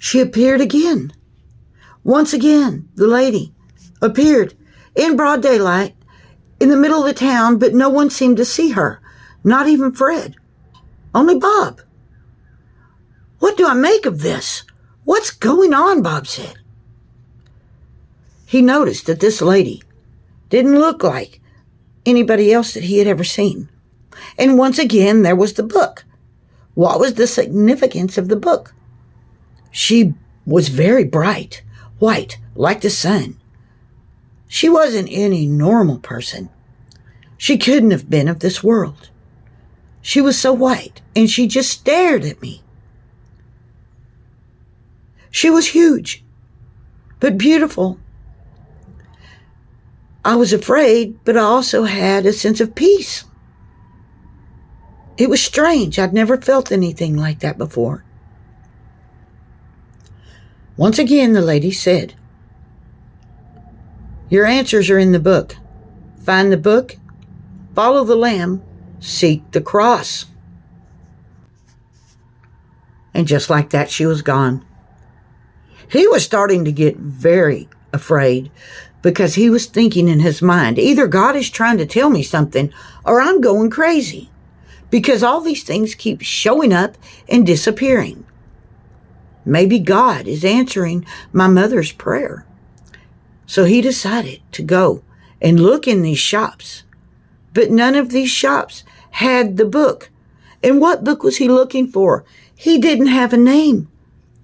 She appeared again. Once again, the lady appeared in broad daylight in the middle of the town, but no one seemed to see her, not even Fred, only Bob. "What do I make of this? What's going on?" Bob said. He noticed that this lady didn't look like anybody else that he had ever seen. And once again, there was the book. What was the significance of the book? She was very bright, white, like the sun. She wasn't any normal person. She couldn't have been of this world. She was so white, and she just stared at me. She was huge, but beautiful. I was afraid, but I also had a sense of peace. It was strange. I'd never felt anything like that before. Once again, the lady said, "Your answers are in the book. Find the book, follow the Lamb, seek the cross." And just like that, she was gone. He was starting to get very afraid because he was thinking in his mind, either God is trying to tell me something or I'm going crazy because all these things keep showing up and disappearing. Maybe God is answering my mother's prayer. So he decided to go and look in these shops, but none of these shops had the book. And what book was he looking for? He didn't have a name.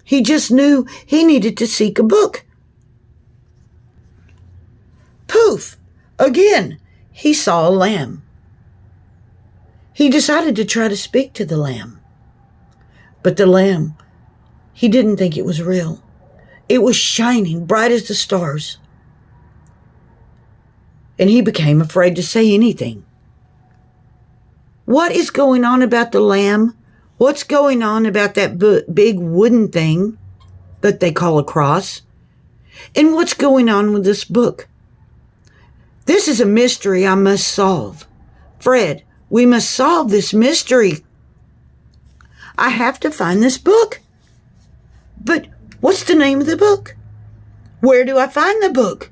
He just knew he needed to seek a book. Poof! Again, he saw a lamb. He decided to try to speak to the lamb. But the lamb, he didn't think it was real. It was shining bright as the stars. And he became afraid to say anything. What is going on about the lamb? What's going on about that big wooden thing that they call a cross? And what's going on with this book? This is a mystery I must solve. Fred, we must solve this mystery. I have to find this book. But what's the name of the book? Where do I find the book?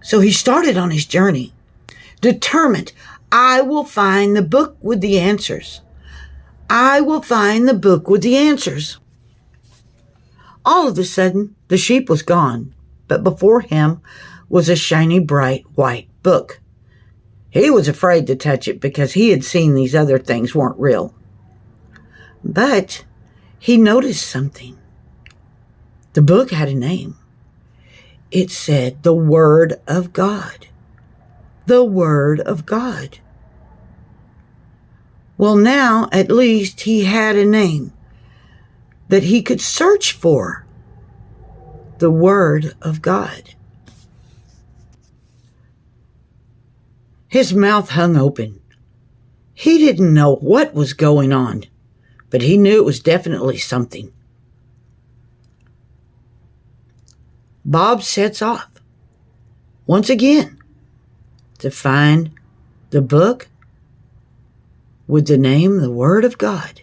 So he started on his journey, determined, I will find the book with the answers. I will find the book with the answers. All of a sudden, the sheep was gone, but before him was a shiny, bright, white book. He was afraid to touch it because he had seen these other things weren't real. But he noticed something. The book had a name. It said, "The Word of God." The Word of God. Well, now at least he had a name that he could search for. The Word of God. His mouth hung open. He didn't know what was going on, but he knew it was definitely something. Bob sets off, once again, to find the book with the name, the Word of God,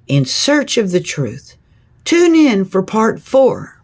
in search of the truth. Tune in for part 4.